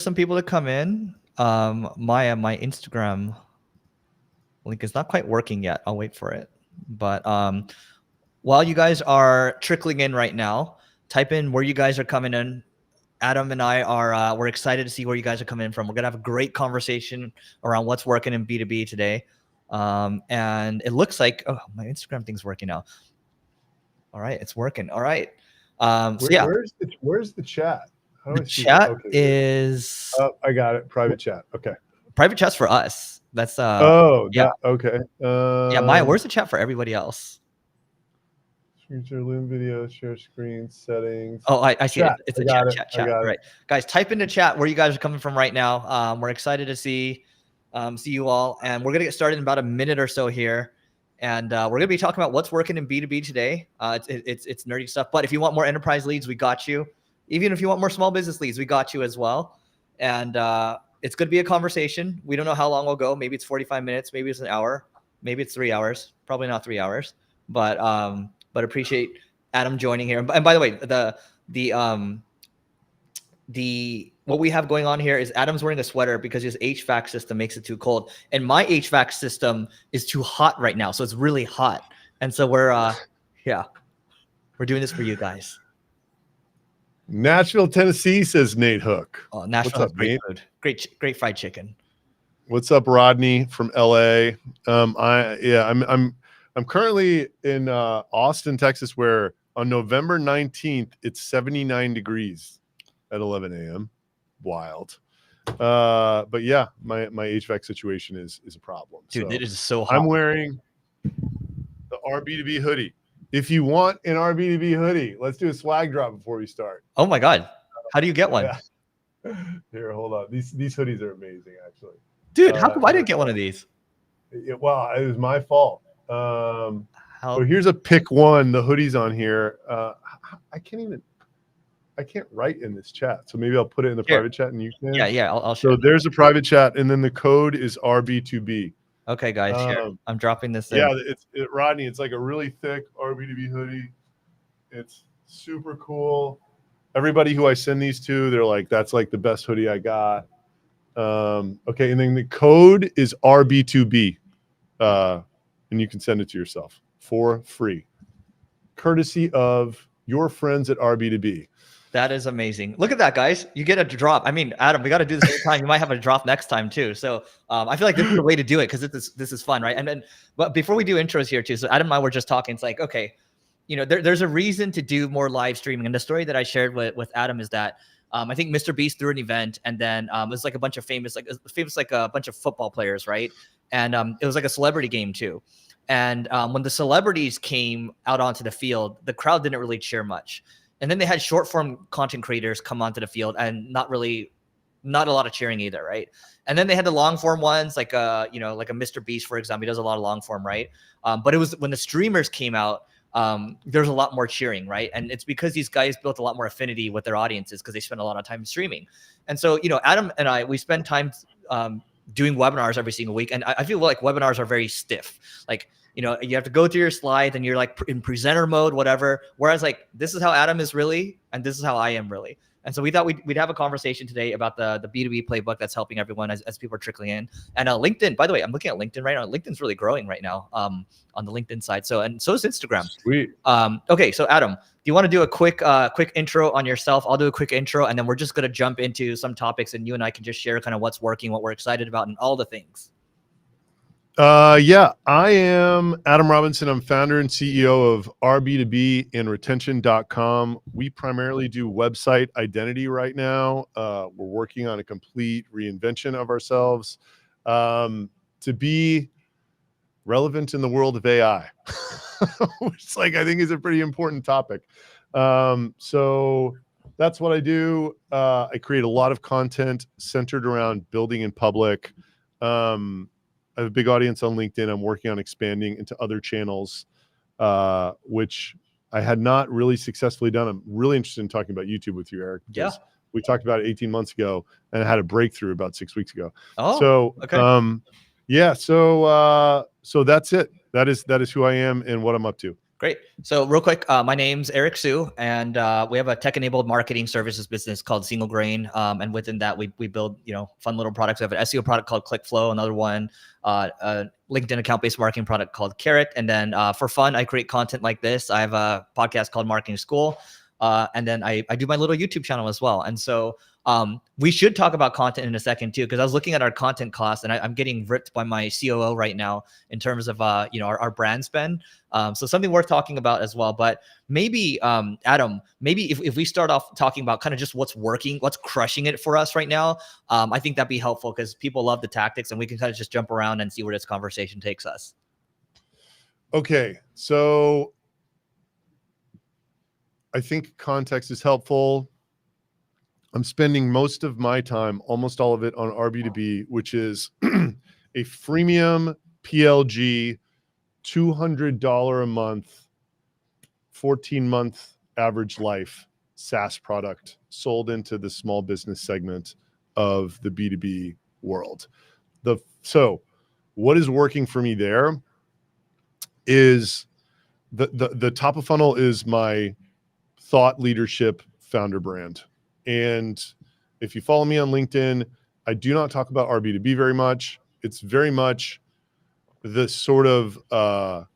some people to come in. My Instagram link is not quite working yet. I'll wait for it. But while you guys are trickling in right now, type in where you guys are coming in. Adam and I are we're excited to see where you guys are coming in from. We're gonna have a great conversation around what's working in B2B today. And it looks like my Instagram thing's working now. All right, it's working. All right. So yeah, where's the chat? How do the chat is. Oh, I got it. Private chat. Okay. Private chat's for us. That's yeah. Okay. Yeah, Maya, where's the chat for everybody else? Share loom video, share screen settings. Oh, I see it. It's a chat. Right, guys, type into chat where you guys are coming from right now. We're excited to see you all, and we're gonna get started in about a minute or so here, and we're gonna be talking about what's working in B2B today. It's nerdy stuff, but if you want more enterprise leads, we got you. Even if you want more small business leads, we got you as well. And it's gonna be a conversation. We don't know how long we'll go. Maybe it's 45 minutes. Maybe it's an hour. Maybe it's 3 hours. Probably not 3 hours, but appreciate Adam joining here. And by the way, what we have going on here is Adam's wearing a sweater because his HVAC system makes it too cold, and my HVAC system is too hot right now, so it's really hot. And so we're doing this for you guys. Nashville, Tennessee, says Nate Hook. Oh, Nashville has great food, great fried chicken. What's up, Rodney from LA? I'm currently in Austin, Texas, where on November 19th, it's 79 degrees at 11 a.m. Wild. But yeah, my HVAC situation is a problem. Dude, it is so hot. I'm wearing the RB2B hoodie. If you want an RB2B hoodie, let's do a swag drop before we start. Oh my God. How do you get one? Yeah. Here, hold on. These hoodies are amazing, actually. Dude, how come I didn't get one of these? Well, it was my fault. So here's a pick one. The hoodie's on here. I can't write in this chat, so maybe I'll put it in the private chat and you can. Yeah. I'll show. So there's a private chat, and then the code is RB2B. Okay, guys, here. I'm dropping this in. Yeah, Rodney. It's like a really thick RB2B hoodie. It's super cool. Everybody who I send these to, they're like, "That's like the best hoodie I got." Okay, and then the code is RB2B. And you can send it to yourself for free, courtesy of your friends at RB2B. That is amazing. Look at that, guys. You get a drop. I mean, Adam, we got to do this every time. You might have a drop next time too. So I feel like this is the way to do it because this is fun, right? And then, but before we do intros here too, so Adam and I were just talking. It's like, okay, there's a reason to do more live streaming. And the story that I shared with Adam is that I think Mr. Beast threw an event, and then it was like a bunch of famous a bunch of football players, right? And it was like a celebrity game too. And when the celebrities came out onto the field, the crowd didn't really cheer much. And then they had short form content creators come onto the field and not a lot of cheering either, right? And then they had the long form ones, like a Mr. Beast, for example. He does a lot of long form, right? But it was when the streamers came out, there's a lot more cheering, right? And it's because these guys built a lot more affinity with their audiences because they spend a lot of time streaming. And so, Adam and we spend time doing webinars every single week. And I feel like webinars are very stiff. Like, you have to go through your slides and you're like in presenter mode, whatever. Whereas like, this is how Adam is really, and this is how I am really. And so we thought we'd have a conversation today about the B2B playbook that's helping everyone as people are trickling in. And LinkedIn, by the way, I'm looking at LinkedIn right now. LinkedIn's really growing right now on the LinkedIn side. So is Instagram. Sweet. Okay, so Adam, do you want to do a quick intro on yourself? I'll do a quick intro, and then we're just going to jump into some topics, and you and I can just share kind of what's working, what we're excited about, and all the things. Yeah, I am Adam Robinson. I'm founder and CEO of RB2B and retention.com. We primarily do website identity right now. We're working on a complete reinvention of ourselves to be relevant in the world of AI, which I think is a pretty important topic. So that's what I do. I create a lot of content centered around building in public. I have a big audience on LinkedIn. I'm working on expanding into other channels, which I had not really successfully done. I'm really interested in talking about YouTube with you, Eric. Yeah. We talked about it 18 months ago, and I had a breakthrough about 6 weeks ago. Oh, so, okay. Yeah. So that's it. That is who I am and what I'm up to. Great. So real quick, my name's Eric Siu, and we have a tech-enabled marketing services business called Single Grain. And within that, we build fun little products. We have an SEO product called ClickFlow, another one, a LinkedIn account-based marketing product called Carrot, and then for fun, I create content like this. I have a podcast called Marketing School, and then I do my little YouTube channel as well. And so we should talk about content in a second too, because I was looking at our content costs, and I'm getting ripped by my COO right now in terms of our brand spend. So something worth talking about as well. But maybe Adam, maybe if we start off talking about kind of just what's working, what's crushing it for us right now, I think that'd be helpful because people love the tactics, and we can kind of just jump around and see where this conversation takes us. Okay, so I think context is helpful. I'm spending most of my time, almost all of it, on RB2B, which is a freemium PLG, $200 a month, 14-month average life SaaS product sold into the small business segment of the B2B world. So what is working for me there is the top of funnel is my thought leadership founder brand. And if you follow me on LinkedIn, I do not talk about RB2B very much. It's very much the sort of, not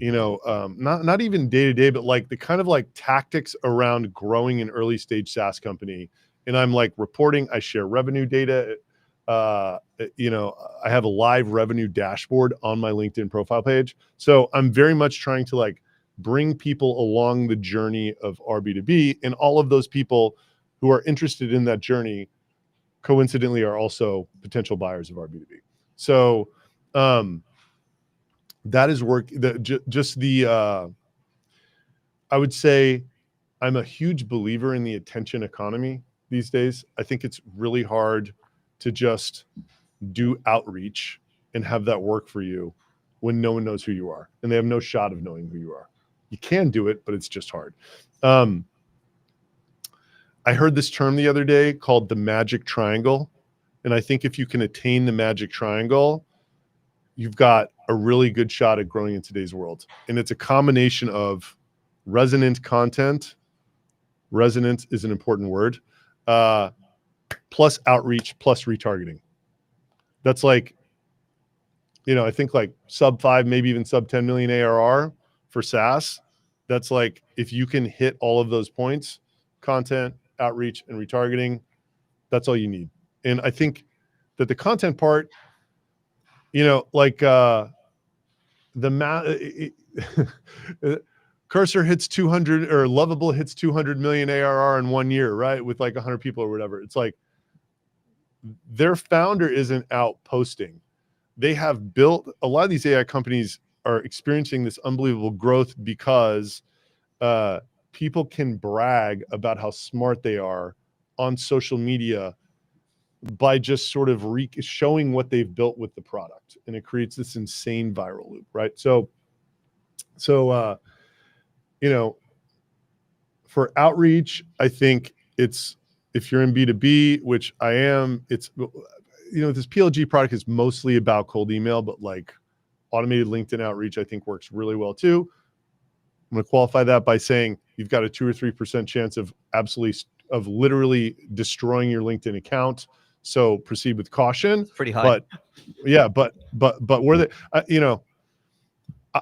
even day to day, but like the kind of like tactics around growing an early stage SaaS company. And I'm like reporting, I share revenue data. I have a live revenue dashboard on my LinkedIn profile page. So I'm very much trying to like bring people along the journey of RB2B, and all of those people who are interested in that journey coincidentally are also potential buyers of RB2B. So that is work. I would say I'm a huge believer in the attention economy these days. I think it's really hard to just do outreach and have that work for you when no one knows who you are and they have no shot of knowing who you are. You can do it, but it's just hard. I heard this term the other day called the magic triangle. And I think if you can attain the magic triangle, you've got a really good shot at growing in today's world. And it's a combination of resonant content. Resonance is an important word. Plus outreach, plus retargeting. That's like, I think like sub 5, maybe even sub 10 million ARR for SaaS. That's like, if you can hit all of those points, content, outreach, and retargeting, that's all you need. And I think that the content part, Cursor hits 200, or Lovable hits 200 million ARR in 1 year, right? With like 100 people or whatever. It's like their founder isn't out posting. They have built, a lot of these AI companies are experiencing this unbelievable growth because people can brag about how smart they are on social media by just sort of showing what they've built with the product. And it creates this insane viral loop, right? So for outreach, I think it's, if you're in B2B, which I am, it's, this PLG product is mostly about cold email, but like automated LinkedIn outreach, I think works really well too. I'm going to qualify that by saying you've got a 2 or 3% chance of literally destroying your LinkedIn account. So proceed with caution. It's pretty high. But yeah, but where the,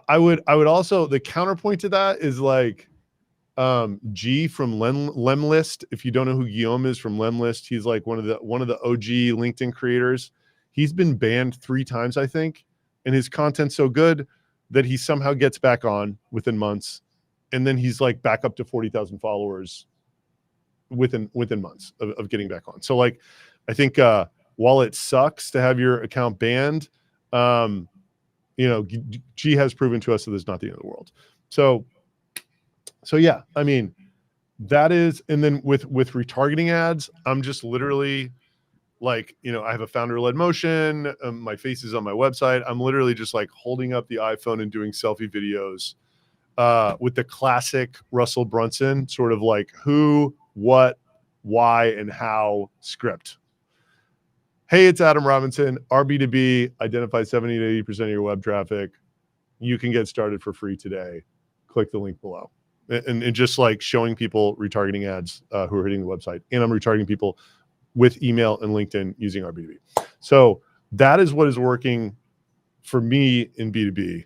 I would also, the counterpoint to that is like G from Lemlist. If you don't know who Guillaume is from Lemlist, he's like one of the OG LinkedIn creators. He's been banned 3 times, I think, and his content's so good that he somehow gets back on within months, and then he's like back up to 40,000 followers within months of getting back on. So like, I think while it sucks to have your account banned, G has proven to us that it's not the end of the world. So yeah, I mean, that is, and then with retargeting ads, I'm just literally like, I have a founder-led motion. My face is on my website. I'm literally just like holding up the iPhone and doing selfie videos with the classic Russell Brunson sort of like who, what, why, and how script. Hey, it's Adam Robinson. RB2B identifies 70 to 80% of your web traffic. You can get started for free today. click the link below. And just like showing people retargeting ads who are hitting the website. And I'm retargeting people with email and LinkedIn using our B2B. So that is what is working for me in B2B.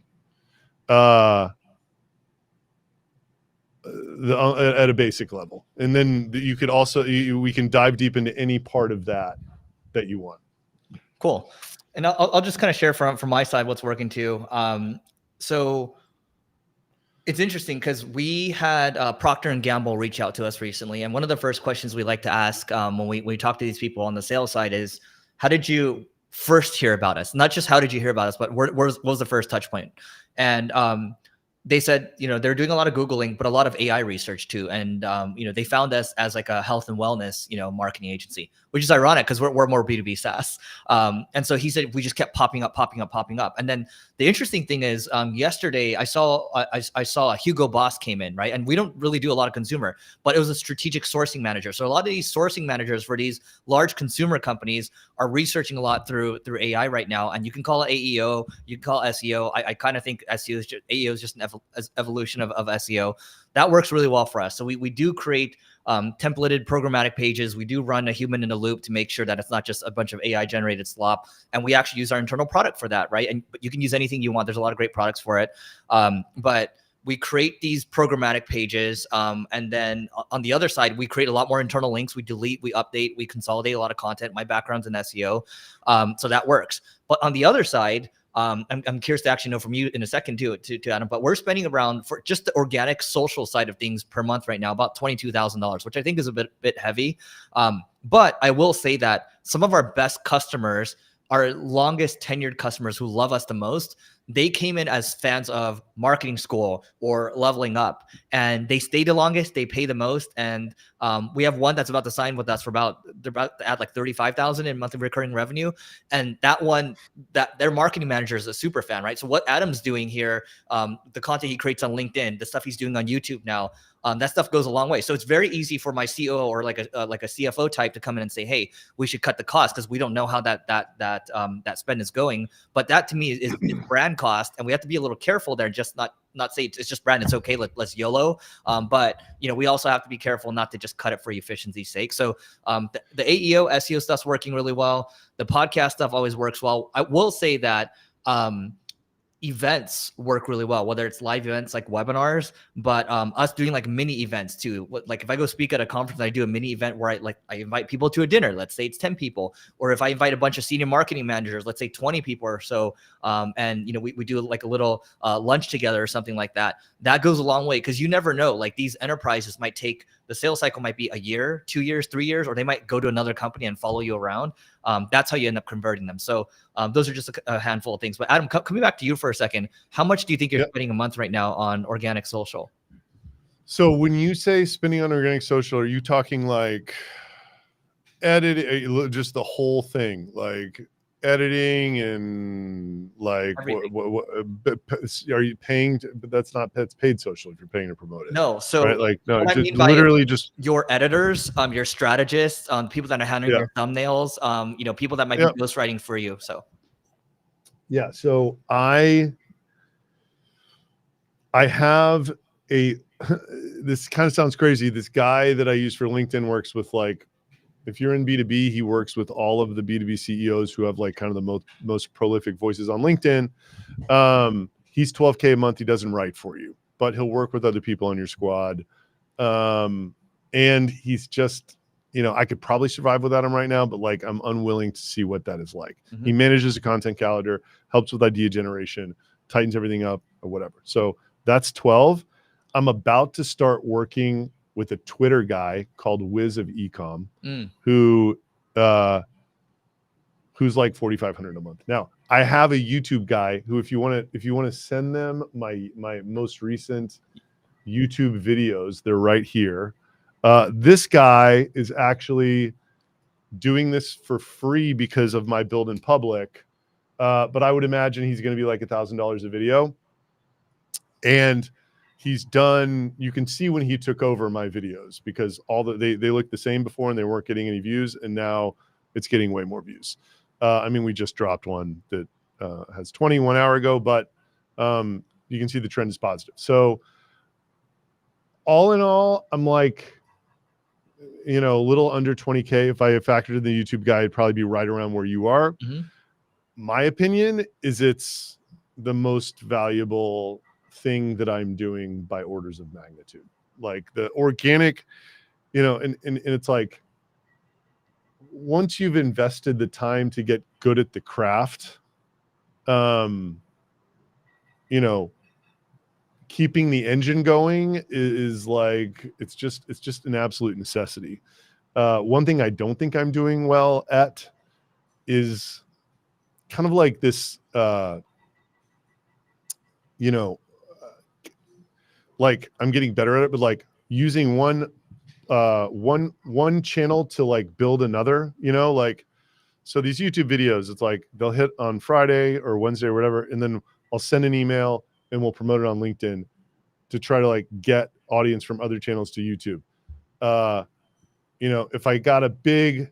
At a basic level. And then you could also, we can dive deep into any part of that you want. Cool. And I'll just kind of share from my side what's working too. So it's interesting because we had Procter & Gamble reach out to us recently. And one of the first questions we like to ask when we talk to these people on the sales side is, how did you first hear about us? Not just how did you hear about us, but what was the first touch point? And they said, they're doing a lot of Googling, but a lot of AI research too. And, they found us as like a health and wellness, marketing agency, which is ironic because we're more B2B SaaS. And so he said, we just kept popping up. And then the interesting thing is yesterday I saw a Hugo Boss came in, right? And we don't really do a lot of consumer, but it was a strategic sourcing manager. So a lot of these sourcing managers for these large consumer companies are researching a lot through AI right now. And you can call it AEO, you can call it SEO. I kind of think AEO is just an evolution of SEO. That works really well for us. So we do create templated programmatic pages. We do run a human in the loop to make sure that it's not just a bunch of AI generated slop. And we actually use our internal product for that, right? And you can use anything you want. There's a lot of great products for it. But we create these programmatic pages. And then on the other side, we create a lot more internal links. We delete, we update, we consolidate a lot of content. My background's in SEO. So that works. But on the other side, I'm curious to actually know from you in a second to Adam, but we're spending around, for just the organic social side of things per month right now, about $22,000, which I think is a bit heavy. But I will say that some of our best customers, our longest tenured customers who love us the most, they came in as fans of Marketing School or Leveling Up, and they stay the longest, they pay the most. And we have one that's about to sign with us for they're about to add like 35,000 in monthly recurring revenue. And that one, that their marketing manager is a super fan, right? So what Adam's doing here, the content he creates on LinkedIn, the stuff he's doing on YouTube now, that stuff goes a long way. So it's very easy for my COO or like a CFO type to come in and say, hey, we should cut the cost because we don't know how that spend is going. But that to me is brand cost, and we have to be a little careful there, just not say it's just brand, it's okay, let's YOLO. But we also have to be careful not to just cut it for efficiency's sake. So the AEO SEO stuff's working really well. The podcast stuff always works well. I will say that events work really well, whether it's live events like webinars, but us doing like mini events too. Like if I go speak at a conference, I do a mini event where I invite people to a dinner. Let's say it's 10 people, or if I invite a bunch of senior marketing managers, let's say 20 people or so, and we do like a little lunch together or something like that. That goes a long way, because you never know. Like these enterprises might take, the sales cycle might be a year, 2 years, 3 years, or they might go to another company and follow you around. That's how you end up converting them. So those are just a handful of things. But Adam, coming back to you for a second, how much do you think you're spending a month right now on organic social? So when you say spending on organic social, are you talking like just the whole thing, like editing and like what are you paying but that's paid social if you're paying to promote it? No. So right? Like no, just literally just your editors, your strategists, people that are handling your thumbnails, people that might be ghostwriting for you. So so I have this kind of sounds crazy. This guy that I use for LinkedIn works with, like, if you're in B2B, he works with all of the B2B CEOs who have like kind of the most prolific voices on LinkedIn. He's $12K a month. He doesn't write for you, but he'll work with other people on your squad. And he's just, I could probably survive without him right now, but like, I'm unwilling to see what that is like. Mm-hmm. He manages a content calendar, helps with idea generation, tightens everything up or whatever. So that's 12. I'm about to start working with a Twitter guy called Wiz of Ecom, who's like $4,500 a month. Now I have a YouTube guy who, if you want to send them my most recent YouTube videos, they're right here. This guy is actually doing this for free because of my build in public. But I would imagine he's going to be like $1,000 a video. And he's done, you can see when he took over my videos, because they looked the same before and they weren't getting any views, and now it's getting way more views. We just dropped one that has 20 1 hour ago, but you can see the trend is positive. So all in all, I'm like, a little under 20K. If I had factored in the YouTube guy, it'd probably be right around where you are. Mm-hmm. My opinion is it's the most valuable thing that I'm doing by orders of magnitude. Like the organic, and it's like, once you've invested the time to get good at the craft, keeping the engine going is like, it's just an absolute necessity. One thing I don't think I'm doing well at is kind of like this, like I'm getting better at it, but like using one channel to like build another, like, so these YouTube videos, it's like they'll hit on Friday or Wednesday or whatever, and then I'll send an email and we'll promote it on LinkedIn to try to like get audience from other channels to YouTube. If I got a big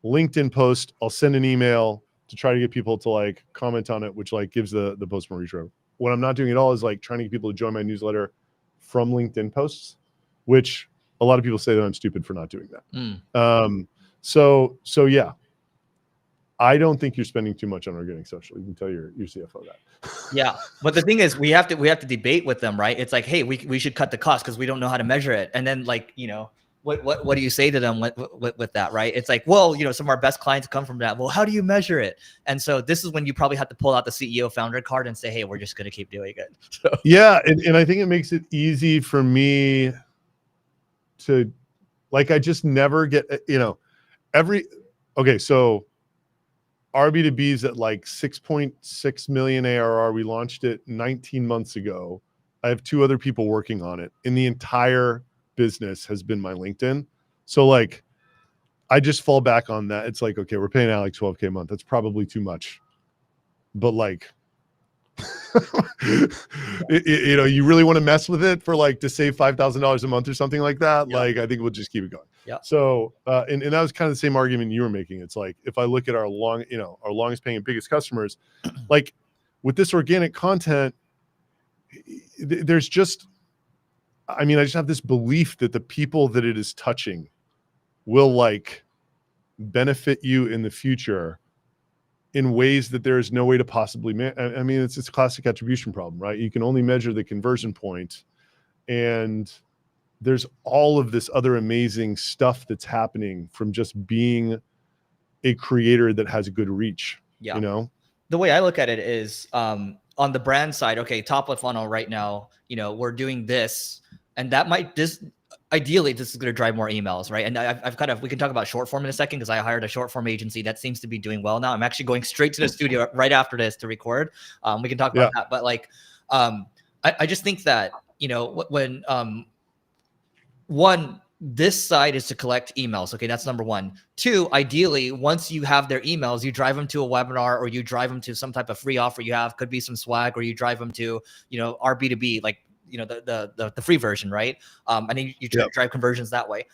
LinkedIn post, I'll send an email to try to get people to like comment on it, which like gives the post more reach. What I'm not doing at all is like trying to get people to join my newsletter from LinkedIn posts, which a lot of people say that I'm stupid for not doing that. So yeah, I don't think you're spending too much on organic social. You can tell your CFO that. Yeah, but the thing is, we have to debate with them, right? It's like, hey, we should cut the cost because we don't know how to measure it. And then like, what do you say to them with that, right? It's like, well, some of our best clients come from that. Well, how do you measure it? And so this is when you probably have to pull out the CEO founder card and say, hey, we're just going to keep doing it. So. Yeah, and I think it makes it easy for me to, like, I just never get, okay, so our B2B is at like 6.6 million ARR. We launched it 19 months ago. I have 2 other people working on it, and the entire business has been my LinkedIn. So like, I just fall back on that. It's like, okay, we're paying out like 12K a month. That's probably too much, but like, you really want to mess with it for like to save $5,000 a month or something like that. Yeah. Like, I think we'll just keep it going. Yeah. So, and that was kind of the same argument you were making. It's like, if I look at our longest paying and biggest customers, like with this organic content, there's just, I just have this belief that the people that it is touching will like benefit you in the future in ways that there is no way to possibly, it's a classic attribution problem, right? You can only measure the conversion point, and there's all of this other amazing stuff that's happening from just being a creator that has a good reach. Yeah. The way I look at it is, on the brand side, okay, top of funnel right now, we're doing this, and that might ideally, this is going to drive more emails, right? And we can talk about short form in a second, because I hired a short form agency that seems to be doing well now. I'm actually going straight to the studio right after this to record. We can talk about that, but like, I just think that, when, one, this side is to collect emails. Okay, that's number 1. 2, ideally, once you have their emails, you drive them to a webinar, or you drive them to some type of free offer you have, could be some swag, or you drive them to, our B2B, like, the free version, right? And then you try to drive conversions that way.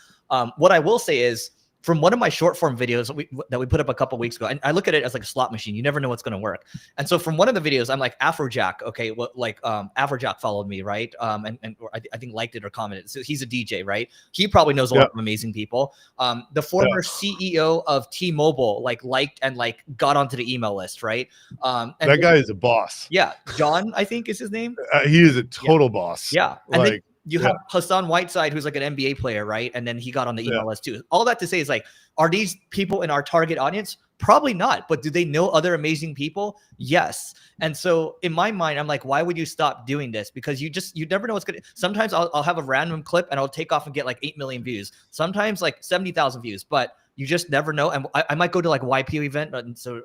What I will say is, from one of my short form videos that we put up a couple of weeks ago, and I look at it as like a slot machine. You never know what's going to work. And so from one of the videos, I'm like, Afrojack. Okay. Afrojack followed me, right? Or I think liked it or commented. So he's a DJ, right? He probably knows a lot of amazing people. The former CEO of T-Mobile, liked and got onto the email list, right? And that guy is a boss. Yeah. John, I think is his name. He is a total boss. Yeah. And then you have Hassan Whiteside, who's like an NBA player, right? And then he got on the email list too. All that to say is, like, are these people in our target audience? Probably not. But do they know other amazing people? Yes. And so in my mind, I'm like, why would you stop doing this? Because you never know what's going to, sometimes I'll have a random clip and I'll take off and get like 8 million views. Sometimes like 70,000 views, but you just never know. And I might go to like a YPO event. And so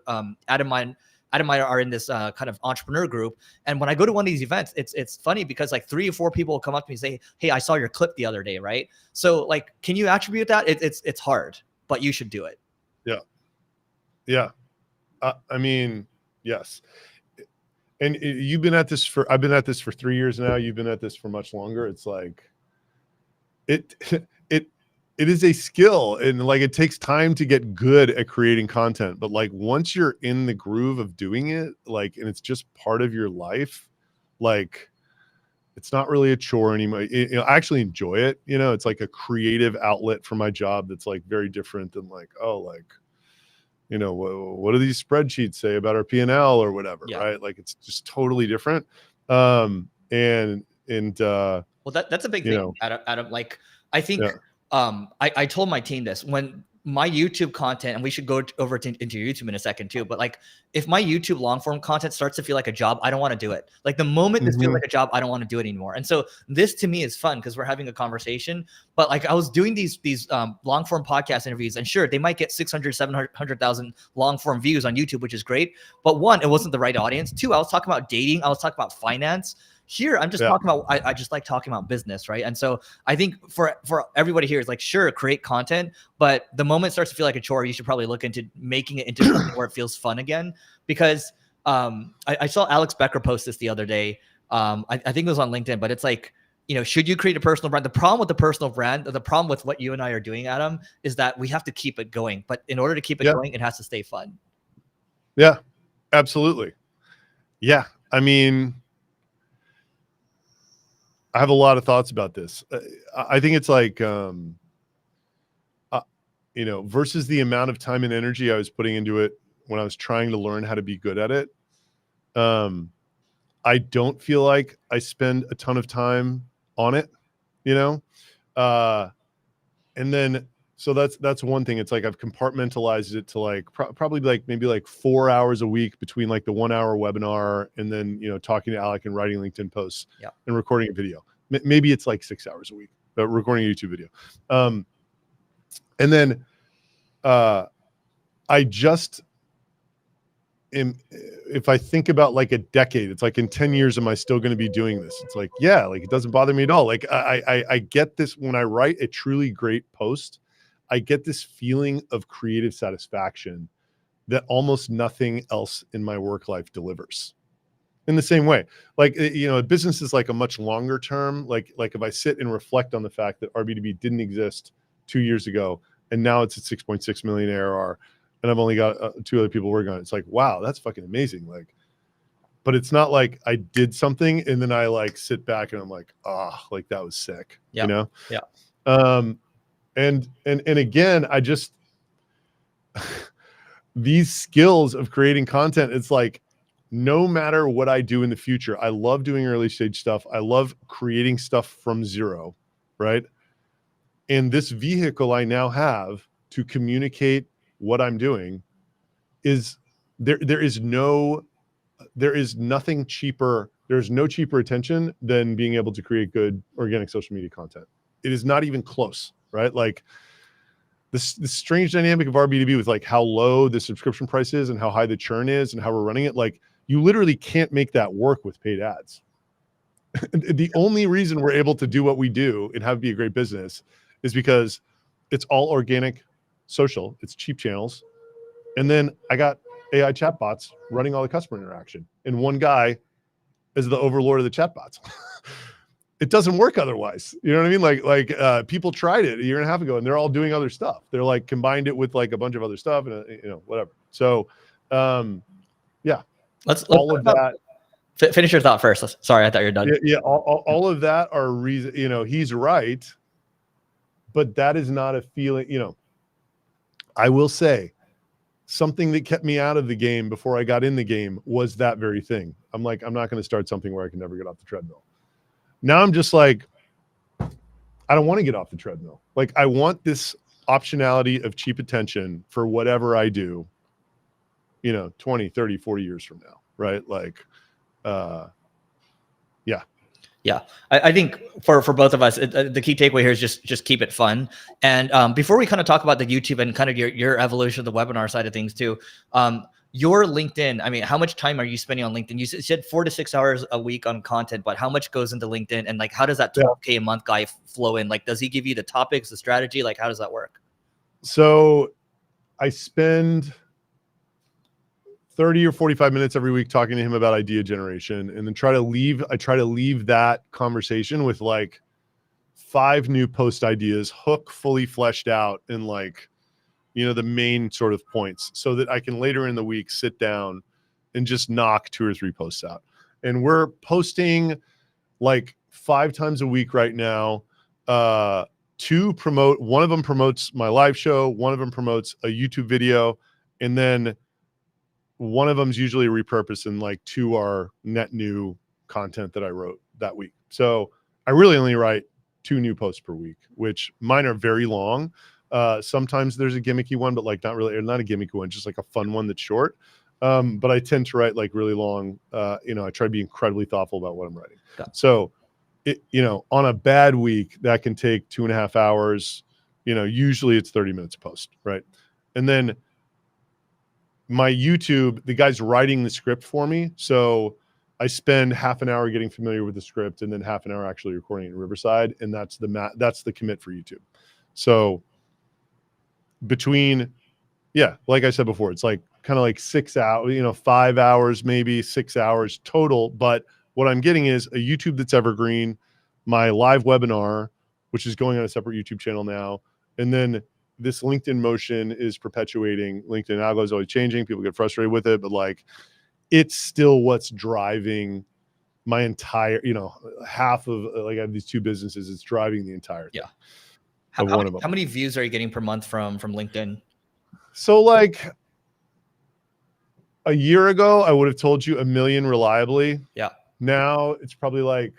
Adam and I are in this kind of entrepreneur group. And when I go to one of these events, it's funny because like 3 or 4 people will come up to me and say, hey, I saw your clip the other day, right? So like, can you attribute that? It's hard, but you should do it. Yeah. Yeah. Yes. And I've been at this for 3 years now. You've been at this for much longer. It's like, it is a skill, and like, it takes time to get good at creating content. But like, once you're in the groove of doing it, like, and it's just part of your life, like, It's not really a chore anymore. I actually enjoy it. It's like a creative outlet for my job that's like very different than like, oh, like, what do these spreadsheets say about our P&L or whatever, right? Like it's just totally different. Well, that's a big thing, Adam. Like, I think I told my team this when my YouTube content, and we should go over into YouTube in a second too. But like, if my YouTube long form content starts to feel like a job, I don't want to do it. Like the moment this feels like a job, I don't want to do it anymore. And so this to me is fun because we're having a conversation. But like I was doing these long form podcast interviews, and sure, they might get 600, 700,000 long form views on YouTube, which is great. But one, it wasn't the right audience. Two, I was talking about dating. I was talking about finance. Here, I'm just talking about, I just like talking about business, right? And so I think for everybody here is like, sure, create content, but the moment it starts to feel like a chore, you should probably look into making it into something where it feels fun again. Because I saw Alex Becker post this the other day. I think it was on LinkedIn, but it's like, should you create a personal brand? The problem with the personal brand, the problem with what you and I are doing, Adam, is that we have to keep it going. But in order to keep it going, it has to stay fun. Yeah, absolutely. Yeah, I mean, I have a lot of thoughts about this. I think it's like, versus the amount of time and energy I was putting into it when I was trying to learn how to be good at it. I don't feel like I spend a ton of time on it, and then, so that's one thing. It's like, I've compartmentalized it to like, probably like maybe like 4 hours a week between like the 1 hour webinar and then, talking to Alec and writing LinkedIn posts and recording a video. Maybe it's like 6 hours a week, but recording a YouTube video. And then, I just if I think about like a decade, it's like in 10 years, am I still going to be doing this? It's like, yeah, like it doesn't bother me at all. Like I get this when I write a truly great post, I get this feeling of creative satisfaction that almost nothing else in my work life delivers. In the same way, like, business is like a much longer term. Like if I sit and reflect on the fact that RB2B didn't exist 2 years ago, and now it's at 6.6 million ARR, and I've only got 2 other people working on it. It's like, wow, that's fucking amazing. Like, but it's not like I did something and then I like sit back and I'm like, like that was sick, Yeah. And again, I just these skills of creating content, it's like, no matter what I do in the future, I love doing early stage stuff. I love creating stuff from zero, right? And this vehicle I now have to communicate what I'm doing is there is nothing cheaper. There's no cheaper attention than being able to create good organic social media content. It is not even close, right? Like this strange dynamic of our B2B with like how low the subscription price is and how high the churn is and how we're running it. Like, you literally can't make that work with paid ads. The only reason we're able to do what we do and have be a great business is because it's all organic social, it's cheap channels. And then I got AI chatbots running all the customer interaction, and one guy is the overlord of the chatbots. It doesn't work otherwise. You know what I mean? Like people tried it a year and a half ago and they're all doing other stuff. They're like combined it with like a bunch of other stuff and whatever. So yeah. Let's all of that. Finish your thought first. Sorry, I thought you were done. Yeah, all of that are reason. He's right, but that is not a feeling. I will say something that kept me out of the game before I got in the game was that very thing. I'm like, I'm not going to start something where I can never get off the treadmill. Now I'm just like, I don't want to get off the treadmill. Like, I want this optionality of cheap attention for whatever I do, 20, 30, 40 years from now. Right. Like, yeah. Yeah. I think for both of us, the key takeaway here is just keep it fun. And before we kind of talk about the YouTube and kind of your evolution of the webinar side of things too, your LinkedIn, I mean, how much time are you spending on LinkedIn? You said 4 to 6 hours a week on content, but how much goes into LinkedIn, and like, how does that 12K a month guy flow in? Like, does he give you the topics, the strategy? Like, how does that work? So I spend 30 or 45 minutes every week talking to him about idea generation, and then try to leave that conversation with like 5 new post ideas, hook fully fleshed out, and like, the main sort of points, so that I can later in the week sit down and just knock 2 or 3 posts out. And we're posting like 5 times a week right now. One of them promotes my live show, one of them promotes a YouTube video, and then one of them's usually repurposed and like 2 are net new content that I wrote that week. So I really only write 2 new posts per week, which mine are very long. Sometimes there's a gimmicky one, but like not a gimmicky one, just like a fun one that's short. But I tend to write like really long. I try to be incredibly thoughtful about what I'm writing. So on a bad week that can take 2.5 hours, usually it's 30 minutes a post. Right. And then my YouTube, the guy's writing the script for me. So I spend half an hour getting familiar with the script and then half an hour actually recording it in Riverside. And that's the commit for YouTube. So between, like I said before, it's like kind of like 6 hours, 5 hours, maybe 6 hours total. But what I'm getting is a YouTube that's evergreen, my live webinar, which is going on a separate YouTube channel now. And then this LinkedIn motion is perpetuating. LinkedIn algo is always changing. People get frustrated with it, but like it's still what's driving my entire, half of like I have these 2 businesses. It's driving the entire thing. How many views are you getting per month from LinkedIn? So like a year ago, I would have told you 1 million reliably. Yeah. Now it's probably like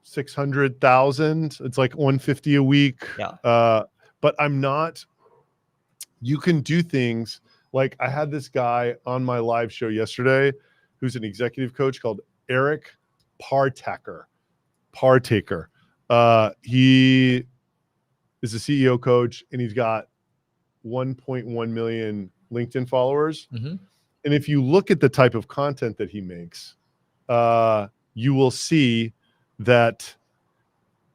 600,000. It's like 150 a week. Yeah. But you can do things like I had this guy on my live show yesterday who's an executive coach called Eric Partaker. He is a CEO coach and he's got 1.1 million LinkedIn followers. Mm-hmm. And if you look at the type of content that he makes, you will see that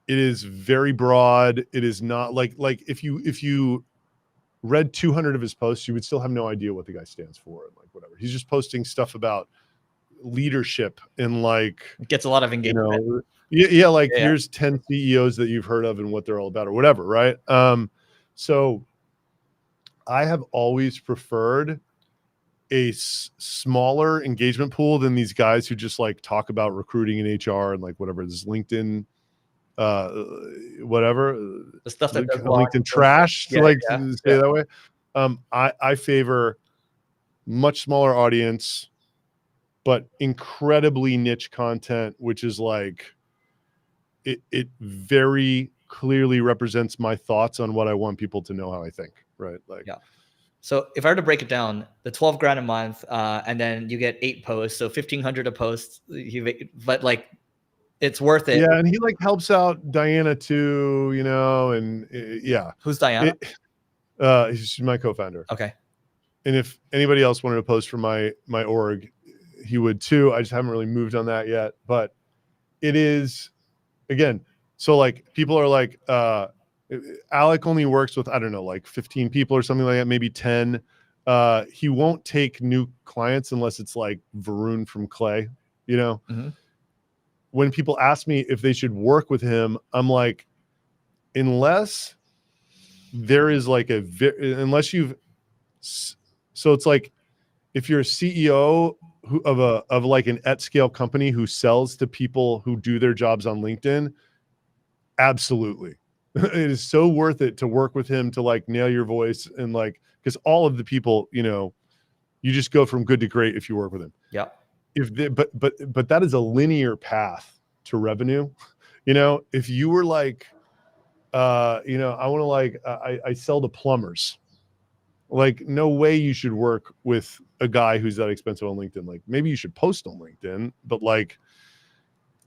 it is very broad. It is not like if you read 200 of his posts, you would still have no idea what the guy stands for and like whatever. He's just posting stuff about leadership and like it gets a lot of engagement. Here's 10 CEOs that you've heard of and what they're all about or whatever, right? So I have always preferred a smaller engagement pool than these guys who just like talk about recruiting and HR and like whatever. This LinkedIn whatever the stuff that LinkedIn trash say that way. I favor much smaller audience, but incredibly niche content, which is like it very clearly represents my thoughts on what I want people to know how I think. Right. So if I were to break it down, the 12 grand a month, and then you get 8 posts, so 1,500 a post, but like it's worth it. Yeah, and he like helps out Diana too, and Who's Diana? She's my co-founder. Okay. And if anybody else wanted to post for my org, he would too. I just haven't really moved on that yet. But it is, again, so like people are like, Alec only works with, I don't know, like 15 people or something like that, maybe 10. He won't take new clients unless it's like Varun from Clay, Mm-hmm. When people ask me if they should work with him, I'm like, unless there is like unless you've, so it's like, if you're a CEO of like an at scale company who sells to people who do their jobs on LinkedIn, absolutely. It is so worth it to work with him to like nail your voice and like, because all of the people, you just go from good to great if you work with him. Yeah. But that is a linear path to revenue. If you were like, I want to like, I sell to plumbers. Like, no way you should work with a guy who's that expensive on LinkedIn. Like, maybe you should post on LinkedIn, but like,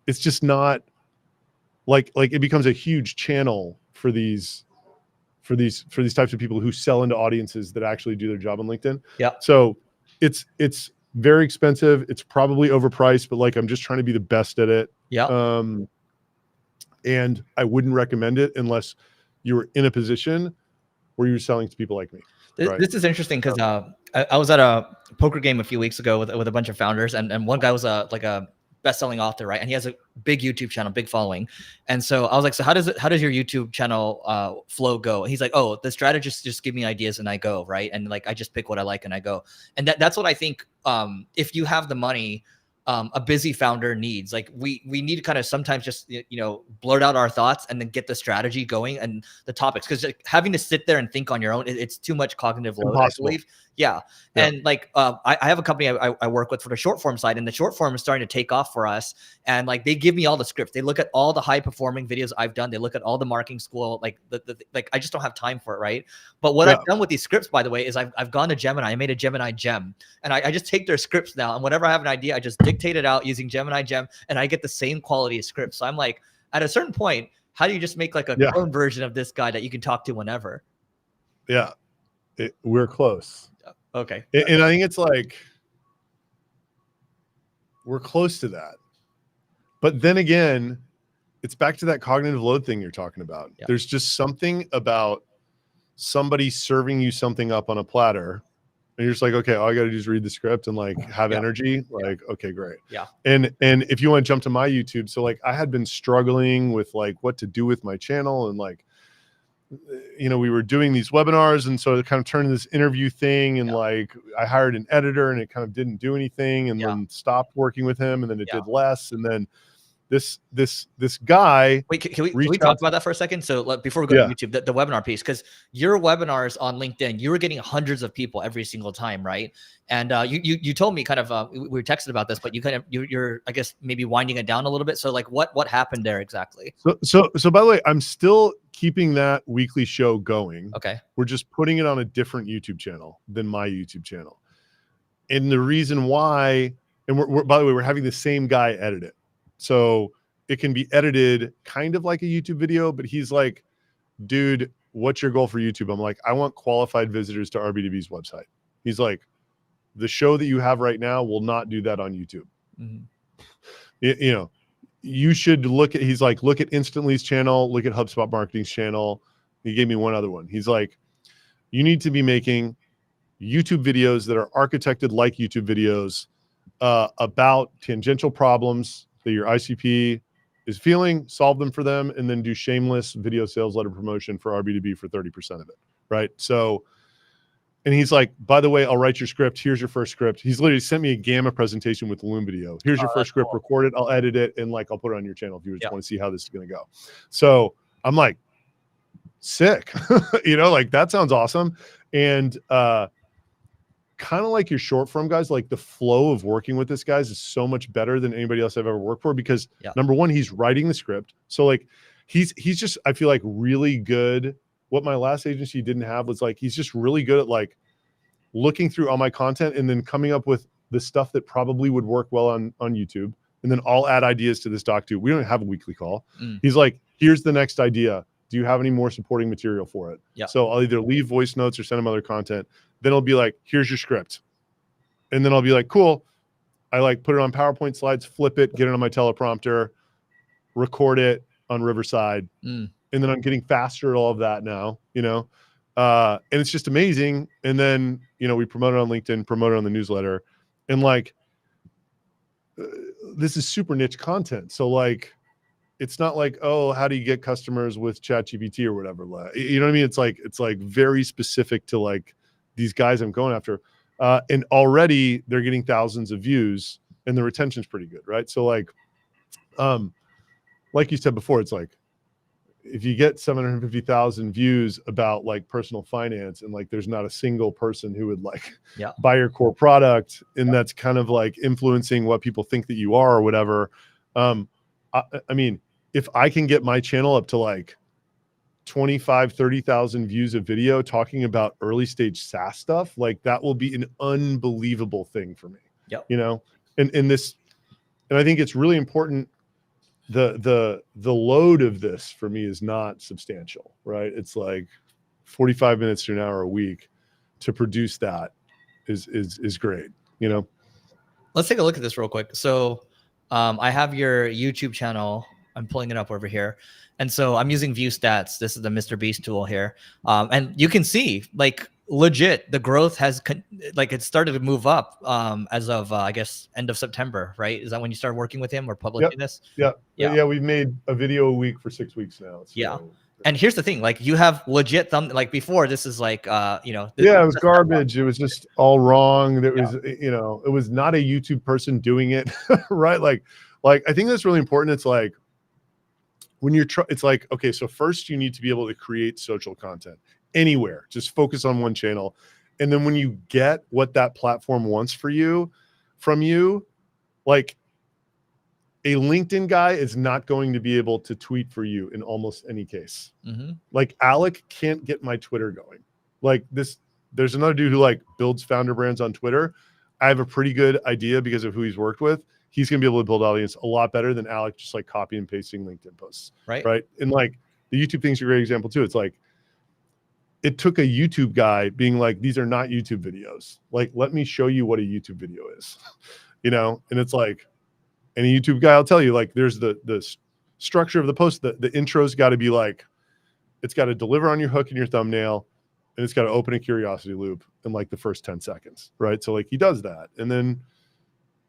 it's just not like it becomes a huge channel for these types of people who sell into audiences that actually do their job on LinkedIn. Yeah. So it's very expensive. It's probably overpriced, but like, I'm just trying to be the best at it. Yeah. And I wouldn't recommend it unless you were in a position where you're selling to people like me. This is interesting because I was at a poker game a few weeks ago with a bunch of founders, and one guy was a best-selling author, right? And he has a big YouTube channel, big following. And so I was like, so how does your YouTube channel flow go? And he's like, oh, the strategists just give me ideas and I go, right? And like, I just pick what I like and I go. And that's what I think. If you have the money, a busy founder needs. Like we need to kind of sometimes just, blurt out our thoughts and then get the strategy going and the topics. Cause like, having to sit there and think on your own, it's too much cognitive load, Impossible. I believe. Yeah. And like, I have a company I work with for the short form side, and the short form is starting to take off for us. And like, they give me all the scripts. They look at all the high performing videos I've done. They look at all the marketing school, like like, I just don't have time for it. Right. But what I've done with these scripts, by the way, is I've gone to Gemini. I made a Gemini gem, and I just take their scripts now. And whenever I have an idea, I just dictate it out using Gemini gem, and I get the same quality of script. So I'm like, at a certain point, how do you just make like a clone version of this guy that you can talk to whenever? Yeah. We're close. Okay. And I think it's like, we're close to that. But then again, it's back to that cognitive load thing you're talking about. Yeah. There's just something about somebody serving you something up on a platter, and you're just like, okay, all I got to do is read the script and like have energy. Like, okay, great. Yeah. And if you want to jump to my YouTube, so like I had been struggling with like what to do with my channel, and like, we were doing these webinars, and so it kind of turned into this interview thing, and like I hired an editor, and it kind of didn't do anything, and then stopped working with him, and then it did less, and then this guy. Wait, can we talk about that for a second? So before we go to YouTube, the webinar piece, because your webinars on LinkedIn, you were getting hundreds of people every single time, right? And you told me kind of we were texting about this, but you're I guess maybe winding it down a little bit. So like what happened there exactly? So by the way, I'm still keeping that weekly show going. Okay. We're just putting it on a different YouTube channel than my YouTube channel. And the reason why, and we're by the way, we're having the same guy edit it. So it can be edited kind of like a YouTube video, but he's like, dude, what's your goal for YouTube? I'm like, I want qualified visitors to RB2B's website. He's like, the show that you have right now will not do that on YouTube. Mm-hmm. You should look at, he's like, look at Instantly's channel, look at HubSpot Marketing's channel. He gave me one other one. He's like, you need to be making YouTube videos that are architected like YouTube videos about tangential problems that your ICP is feeling, solve them for them, and then do shameless video sales letter promotion for RB2B for 30% of it, right? So, and he's like, by the way, I'll write your script. Here's your first script. He's literally sent me a Gamma presentation with the Loom video. Here's your first script, record it, I'll edit it, and like I'll put it on your channel if you just want to see how this is going to go. So I'm like, sick, like that sounds awesome. And kind of like your short form guys, like the flow of working with this guys is so much better than anybody else I've ever worked for, because number one, he's writing the script. So like he's just, I feel like really good. What my last agency didn't have was like, he's just really good at like looking through all my content and then coming up with the stuff that probably would work well on YouTube. And then I'll add ideas to this doc too. We don't have a weekly call. He's like, here's the next idea. Do you have any more supporting material for it? Yeah. So I'll either leave voice notes or send him other content. Then it'll be like, here's your script. And then I'll be like, cool. I like put it on PowerPoint slides, flip it, get it on my teleprompter, record it on Riverside. And then I'm getting faster at all of that now, and it's just amazing. And then, we promote it on LinkedIn, promote it on the newsletter, and like, this is super niche content. So like, it's not like, oh, how do you get customers with ChatGPT or whatever? You know what I mean? It's like very specific to like these guys I'm going after. And already they're getting thousands of views and the retention's pretty good. Right. So like you said before, it's like, if you get 750,000 views about like personal finance, and like, there's not a single person who would like buy your core product, and that's kind of like influencing what people think that you are or whatever. I mean, if I can get my channel up to like 25, 30,000 views of video talking about early stage SaaS stuff, like that will be an unbelievable thing for me. And I think it's really important. The load of this for me is not substantial, right? It's like 45 minutes to an hour a week to produce that is great. Let's take a look at this real quick. So I have your YouTube channel. I'm pulling it up over here. And so I'm using view stats. This is the Mr. Beast tool here. And you can see like legit, the growth has it started to move up as of, I guess, end of September, right? Is that when you started working with him or publishing this? Yeah. We've made a video a week for 6 weeks now. So. And here's the thing, like you have legit like before this is like, you know, yeah, it was garbage. It was just all wrong. That yeah. was, you know, it was not a YouTube person doing it. Right. Like I think that's really important. It's like when you're it's like, okay, so first you need to be able to create social content anywhere, just focus on one channel. And then when you get what that platform wants from you, like a LinkedIn guy is not going to be able to tweet for you in almost any case. Like Alec can't get my Twitter going. Like there's another dude who like builds founder brands on Twitter. I have a pretty good idea because of who he's worked with. He's going to be able to build audience a lot better than Alec just like copy and pasting LinkedIn posts. Right. And like the YouTube thing's a great example too. It's like, it took a YouTube guy being like, these are not YouTube videos. Like, let me show you what a YouTube video is, you know? And it's like, any YouTube guy will tell you, like, there's the structure of the post. The intro's got to be like, it's got to deliver on your hook and your thumbnail, and it's got to open a curiosity loop in like the first 10 seconds, right? So like he does that. And then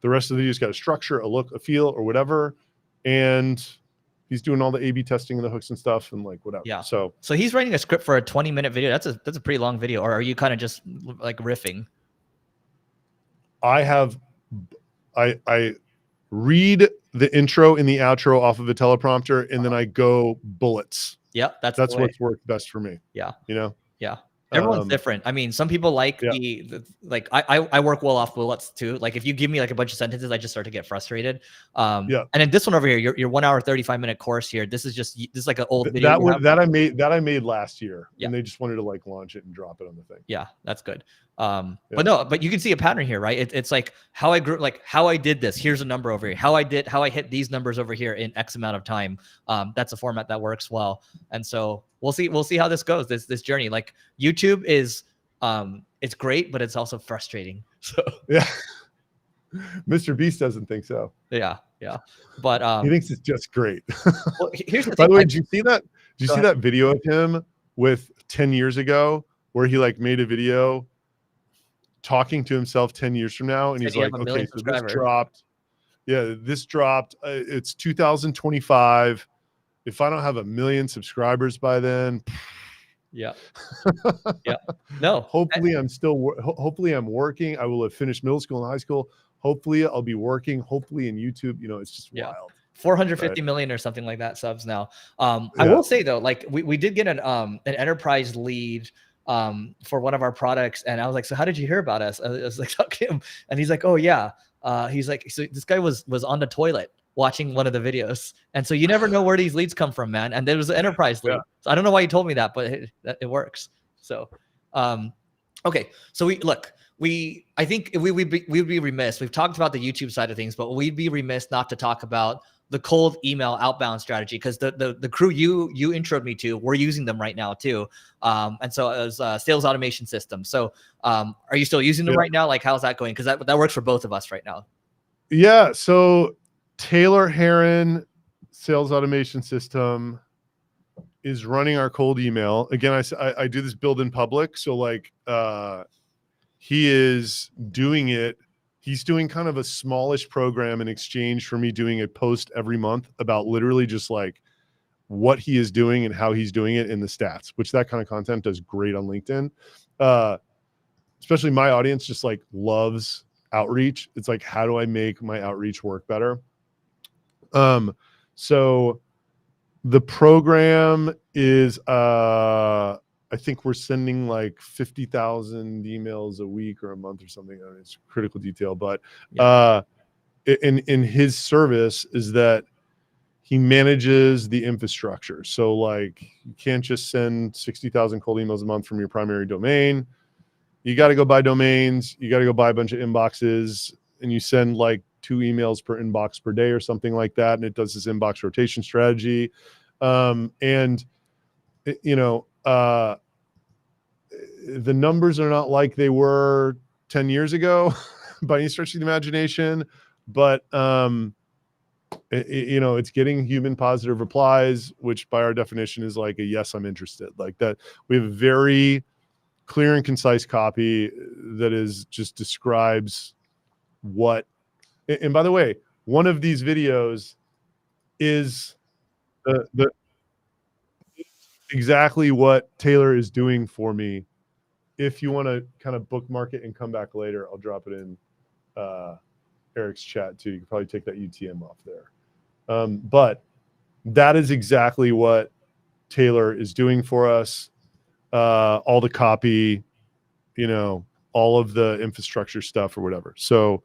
the rest of the video's got a structure, a look, a feel, or whatever. And he's doing all the A/B testing and the hooks and stuff and like whatever. Yeah. So he's writing a script for a 20-minute video. That's a pretty long video. Or are you kind of just like riffing? I read the intro and the outro off of a teleprompter, and then I go bullets. Yeah, that's what's worked best for me. Yeah. You know? Yeah. Everyone's different. I mean, some people like like I work well off bullets too. Like if you give me like a bunch of sentences, I just start to get frustrated. And then this one over here, your 1 hour 35-minute course here. This is like an old video that I made last year, and they just wanted to like launch it and drop it on the thing. Yeah, that's good. But you can see a pattern here, right? It's like how I grew, like how I did this. Here's a number over here. How I hit these numbers over here in X amount of time. That's a format that works well. And so we'll see how this goes. This journey. Like YouTube is, it's great, but it's also frustrating. So yeah, Mr. Beast doesn't think so. Yeah. But he thinks it's just great. Well, here's the thing. By the way, did you see that? Did you see that video of him with 10 years ago where he like made a video talking to himself 10 years from now, and he's like, okay, so this dropped. Yeah, this dropped. It's 2025. If I don't have 1 million subscribers by then, yeah. No. Hopefully I'm working. I will have finished middle school and high school. Hopefully I'll be working. Hopefully in YouTube, you know, it's just wild. 450 million or something like that subs now. I will say though, like we did get an enterprise lead for one of our products, and I was like, so how did you hear about us? I was like, talking to him, and he's like, oh yeah. He's like, so this guy was on the toilet watching one of the videos, and so you never know where these leads come from, man. And there was an enterprise lead. So I don't know why you told me that, but it works. So okay, so I think we'd be remiss. We've talked about the YouTube side of things, but we'd be remiss not to talk about the cold email outbound strategy, because the crew you introed me to, we're using them right now too. And so it was sales automation system. So are you still using them right now? Like, how's that going? Because that works for both of us right now. Yeah. So Taylor Heron sales automation system is running our cold email. Again, I do this build in public. So like he is doing it. He's doing kind of a smallish program in exchange for me doing a post every month about literally just like what he is doing and how he's doing it in the stats, which that kind of content does great on LinkedIn. Especially my audience just like loves outreach. It's like, how do I make my outreach work better? So the program is, I think we're sending like 50,000 emails a week or a month or something. I mean, it's critical detail, but in his service is that he manages the infrastructure. So like you can't just send 60,000 cold emails a month from your primary domain. You got to go buy domains. You got to go buy a bunch of inboxes, and you send like 2 emails per inbox per day or something like that. And it does this inbox rotation strategy. The numbers are not like they were 10 years ago by any stretch of the imagination, but it's getting human positive replies, which by our definition is like a yes, I'm interested. Like that, we have a very clear and concise copy that is just describes what. And by the way, one of these videos is exactly what Taylor is doing for me. If you want to kind of bookmark it and come back later, I'll drop it in Eric's chat too. You can probably take that UTM off there. But that is exactly what Taylor is doing for us. All the copy, you know, all of the infrastructure stuff or whatever. So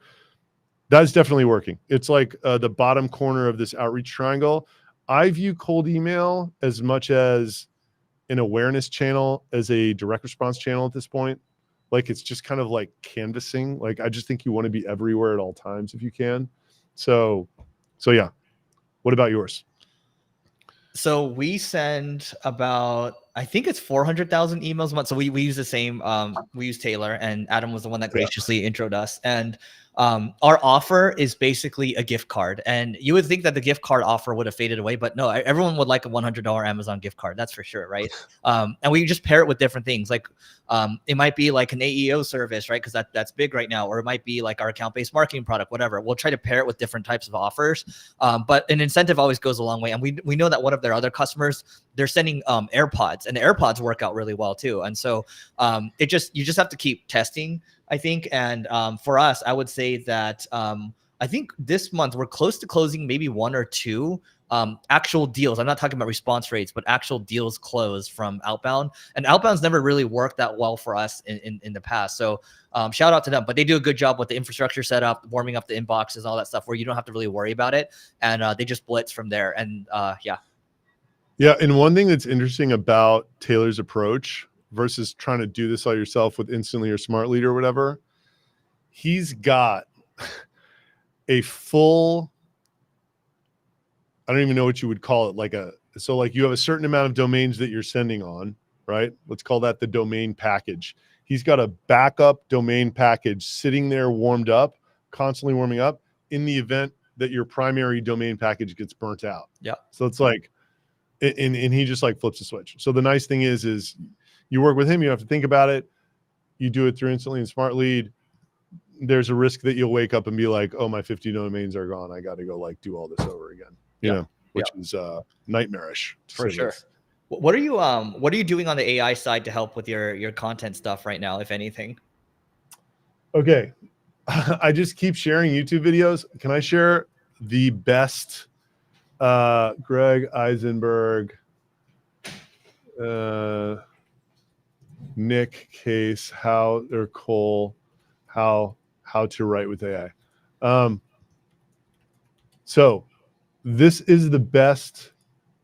that's definitely working. It's like the bottom corner of this outreach triangle. I view cold email as much as an awareness channel as a direct response channel at this point. Like it's just kind of like canvassing. Like I just think you want to be everywhere at all times if you can. So yeah. What about yours? So we send about, I think it's 400,000 emails a month. So we use the same, we use Taylor, and Adam was the one that graciously introed us. And our offer is basically a gift card. And you would think that the gift card offer would have faded away, but no, everyone would like a $100 Amazon gift card. That's for sure, right? And we just pair it with different things. Like it might be like an AEO service, right? Because that's big right now. Or it might be like our account-based marketing product, whatever. We'll try to pair it with different types of offers. But an incentive always goes a long way. And we know that one of their other customers, they're sending AirPods, and the AirPods work out really well too. And so you just have to keep testing, I think. And for us, I would say that I think this month we're close to closing maybe 1 or 2 actual deals. I'm not talking about response rates, but actual deals closed from outbound. And outbound's never really worked that well for us in the past. So shout out to them, but they do a good job with the infrastructure setup, warming up the inboxes, all that stuff where you don't have to really worry about it. And they just blitz from there. And yeah. Yeah. And one thing that's interesting about Taylor's approach versus trying to do this all yourself with Instantly or Smart Lead or whatever, he's got a full, I don't even know what you would call it. So you have a certain amount of domains that you're sending on, right? Let's call that the domain package. He's got a backup domain package sitting there warmed up, constantly warming up in the event that your primary domain package gets burnt out. Yeah. So it's like, and he just like flips a switch. So the nice thing is you work with him, you don't have to think about it. You do it through Instantly and Smart Lead. There's a risk that you'll wake up and be like, oh, my 50 domains are gone. I got to go like do all this over again, you know, which is nightmarish. For sure. What are you doing on the AI side to help with your content stuff right now, if anything? Okay. I just keep sharing YouTube videos. Can I share the best Greg Eisenberg, Nick Case, how to write with AI. So this is the best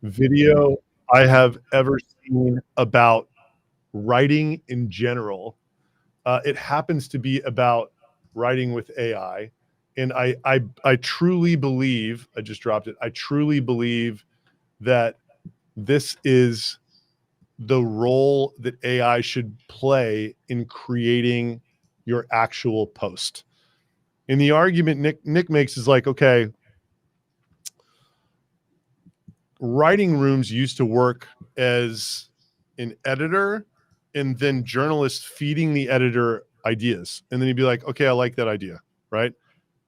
video I have ever seen about writing in general. It happens to be about writing with AI. And I truly believe, I just dropped it. I truly believe that this is the role that AI should play in creating your actual post. And the argument Nick makes is like, okay, writing rooms used to work as an editor and then journalists feeding the editor ideas. And then he'd be like, okay, I like that idea, right?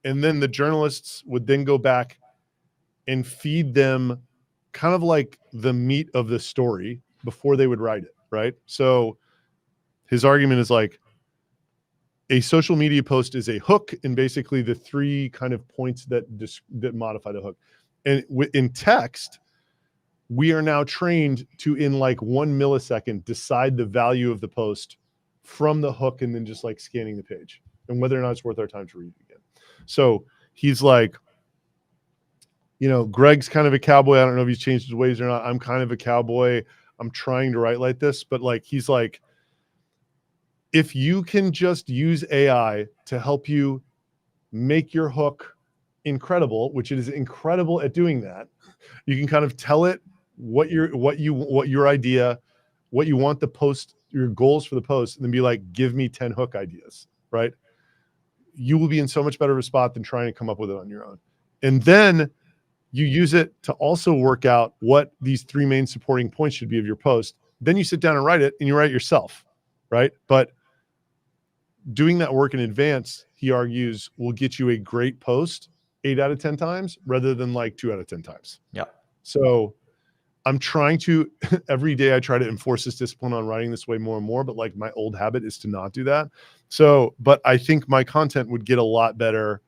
And then the journalists would then go back and feed them kind of like the meat of the story before they would write it, right? So his argument is like, a social media post is a hook and basically the 3 kind of points that modify the hook. And in text, we are now trained to, in like 1 millisecond, decide the value of the post from the hook and then just like scanning the page and whether or not it's worth our time to read it again. So he's like, you know, Greg's kind of a cowboy. I don't know if he's changed his ways or not. I'm kind of a cowboy. I'm trying to write like this, but like, he's like, if you can just use AI to help you make your hook incredible, which it is incredible at doing that, you can kind of tell it what your idea, what you want the post, your goals for the post, and then be like, give me 10 hook ideas, right? You will be in so much better of a spot than trying to come up with it on your own. And then you use it to also work out what these 3 main supporting points should be of your post. Then you sit down and write it, and you write it yourself, right? But doing that work in advance, he argues, will get you a great post 8 out of 10 times rather than like 2 out of 10 times. Yeah. So I'm trying to every day I try to enforce this discipline on writing this way more and more, but like my old habit is to not do that. So, but I think my content would get a lot better.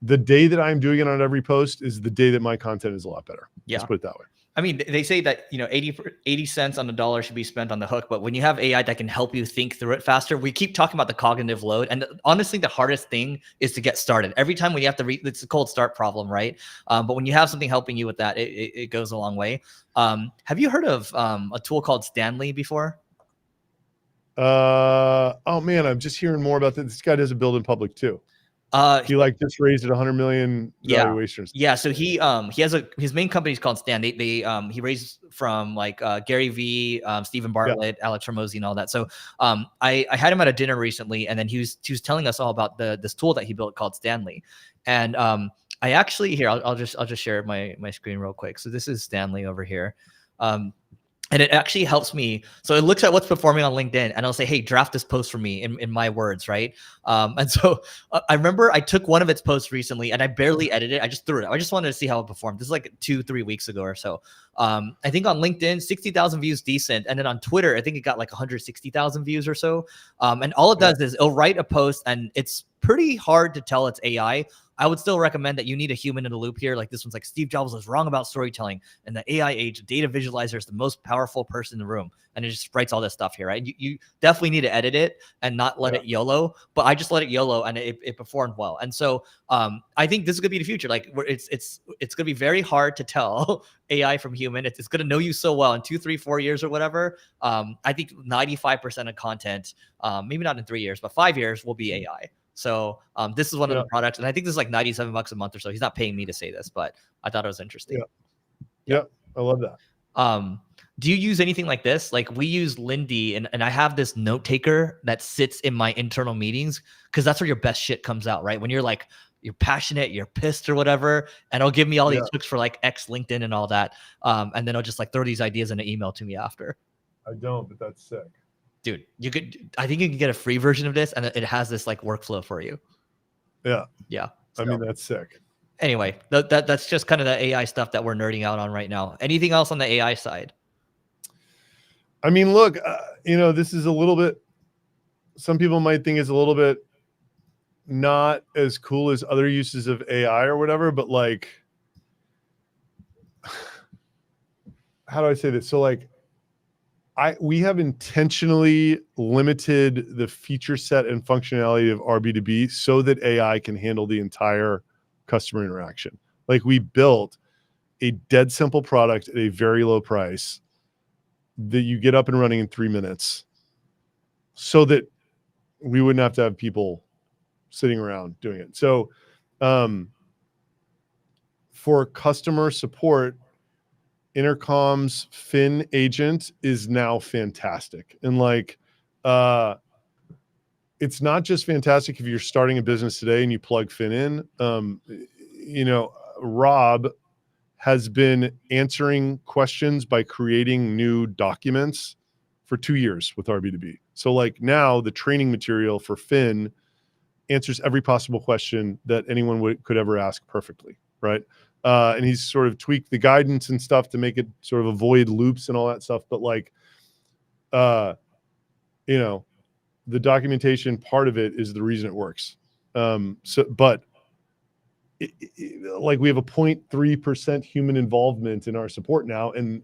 The day that I'm doing it on every post is the day that my content is a lot better. Yeah. Let's put it that way. I mean, they say that, 80 cents on the dollar should be spent on the hook, but when you have AI that can help you think through it faster, we keep talking about the cognitive load. And honestly, the hardest thing is to get started. Every time when you have to read, it's a cold start problem, right? But when you have something helping you with that, it goes a long way. Have you heard of a tool called Stanley before? Oh man, I'm just hearing more about that. This guy does a build in public too. He like just raised at 100 million valuations. Yeah. So he has his main company is called Stan. He raised from like Gary V, Stephen Bartlett, Alex Hormozy, and all that. So I had him at a dinner recently, and then he was telling us all about this tool that he built called Stanley. And I actually here I'll just share my screen real quick. So this is Stanley over here. And it actually helps me. So it looks at what's performing on LinkedIn, and I'll say, hey, draft this post for me in my words, right? And so I remember I took one of its posts recently, and I barely edited it. I just threw it out. I just wanted to see how it performed. This is like 2-3 weeks ago or so. I think on LinkedIn, 60,000 views, decent. And then on Twitter, I think it got like 160,000 views or so. And all it does is it'll write a post, and it's pretty hard to tell it's AI. I would still recommend that you need a human in the loop here. Like this one's like, Steve Jobs was wrong about storytelling. And the AI age, data visualizer is the most powerful person in the room. And it just writes all this stuff here, right? You definitely need to edit it and not let it YOLO. But I just let it YOLO, and it performed well. And so I think this is going to be the future. Like it's going to be very hard to tell AI from human. It's going to know you so well in 2, 3, 4 years or whatever. I think 95% of content, maybe not in 3 years, but 5 years will be AI. So this is one of the products, and I think this is like $97 a month or so. He's not paying me to say this, but I thought it was interesting. Yeah, I love that. Do you use anything like this? Like we use Lindy, and I have this note taker that sits in my internal meetings because that's where your best shit comes out, right? When you're like, you're passionate, you're pissed or whatever, and it'll give me all these hooks for like X, LinkedIn and all that. And then I'll just like throw these ideas in an email to me after. I don't, but that's sick. Dude, I think you can get a free version of this, and it has this like workflow for you. Yeah. So, I mean, that's sick. Anyway, that's just kind of the AI stuff that we're nerding out on right now. Anything else on the AI side? I mean, look, this is a little bit, some people might think it's a little bit not as cool as other uses of AI or whatever, but like, how do I say this? So like, we have intentionally limited the feature set and functionality of our B2B so that AI can handle the entire customer interaction. Like we built a dead simple product at a very low price that you get up and running in 3 minutes so that we wouldn't have to have people sitting around doing it. So for customer support, Intercom's Fin agent is now fantastic. And like, it's not just fantastic if you're starting a business today and you plug Fin in. Rob has been answering questions by creating new documents for 2 years with our B2B. So like now the training material for Fin answers every possible question that anyone could ever ask perfectly, right? And he's sort of tweaked the guidance and stuff to make it sort of avoid loops and all that stuff. But like, the documentation part of it is the reason it works. But like we have a 0.3% human involvement in our support now. And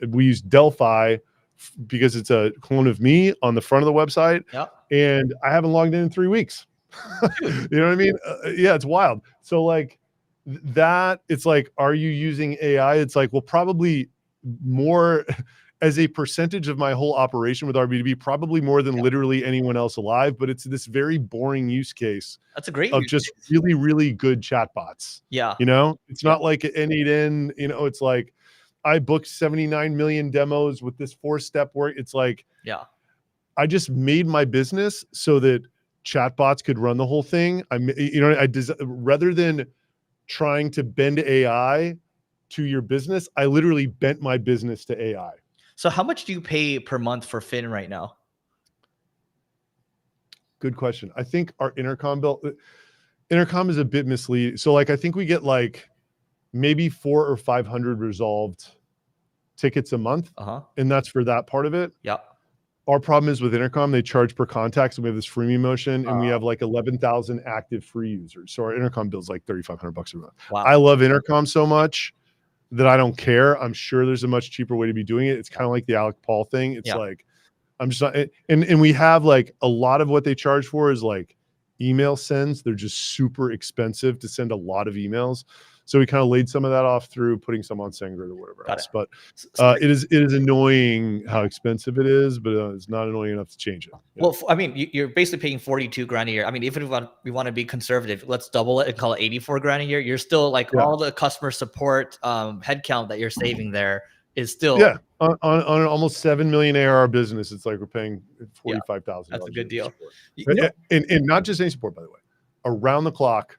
we use Delphi because it's a clone of me on the front of the website. Yep. And I haven't logged in 3 weeks. You know what I mean? Yeah, it's wild. So like, that it's like, are you using AI? It's like, well, probably more as a percentage of my whole operation with our B2B, probably more than literally anyone else alive, but it's this very boring use case. That's a great of just really, really good chatbots. Yeah. It's not like an N8N, it's like I booked 79 million demos with this 4-step work. It's like, I just made my business so that chatbots could run the whole thing. Rather than trying to bend AI to your business, I literally bent my business to AI. So how much do you pay per month for Fin right now? Good question. I think our Intercom is a bit misleading. So like, I think we get like maybe 400 or 500 resolved tickets a month, and that's for that part of it. Yeah. Our problem is with Intercom, they charge per contact. So we have this freemium motion, and we have like 11,000 active free users. So our Intercom bill's like $3,500 a month. Wow. I love Intercom so much that I don't care. I'm sure there's a much cheaper way to be doing it. It's kind of like the Alec Paul thing. It's like, I'm just not, and we have like a lot of what they charge for is like email sends. They're just super expensive to send a lot of emails. So we kind of laid some of that off through putting some on SendGrid or whatever else. But it is annoying how expensive it is, but it's not annoying enough to change it. Yeah. Well, I mean, you're basically paying 42 grand a year. I mean, even if we want to be conservative, let's double it and call it 84 grand a year. You're still like all the customer support headcount that you're saving there is still on an almost 7 million ARR business. It's like we're paying 45,000. That's a good deal. And not just any support, by the way, around the clock,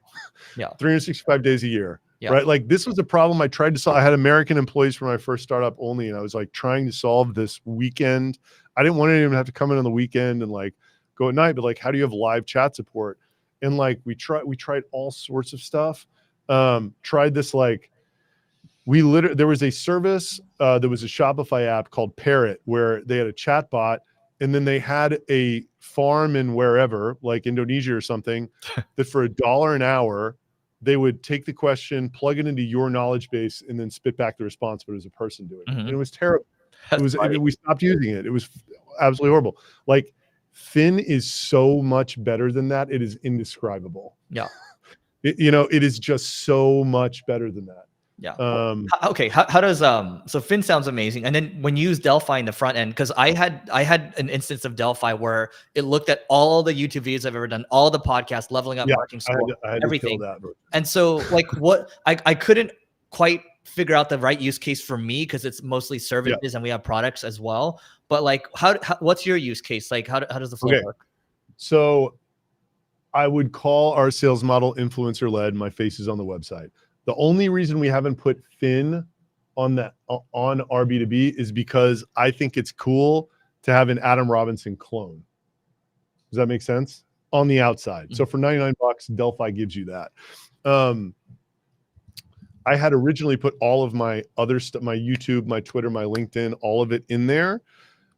365 days a year. Right. Like this was a problem I tried to solve. I had American employees for my first startup only, and I was like trying to solve this weekend. I didn't want anyone to have to come in on the weekend and like go at night, but like, how do you have live chat support? And like, we tried all sorts of stuff. Tried this, like there was a service, there was a Shopify app called Parrot where they had a chat bot, and then they had a farm in wherever, like Indonesia or something, that for $1 an hour, they would take the question, plug it into your knowledge base, and then spit back the response, but it was a person doing it. And it was terrible. We stopped using it. It was absolutely horrible. Like Fin is so much better than that. It is indescribable. Yeah. It is just so much better than that. Yeah. Okay. How does so Fin sounds amazing, and then when you use Delphi in the front end, because I had an instance of Delphi where it looked at all the YouTube videos I've ever done, all the podcasts, leveling up, marketing school, I had everything. To kill that. And so like what I couldn't quite figure out the right use case for me because it's mostly services and we have products as well. But like how what's your use case? Like how does the flow work? So I would call our sales model influencer led. My face is on the website. The only reason we haven't put Fin on our B2B is because I think it's cool to have an Adam Robinson clone. Does that make sense? On the outside. So for $99, Delphi gives you that. I had originally put all of my other stuff, my YouTube, my Twitter, my LinkedIn, all of it in there.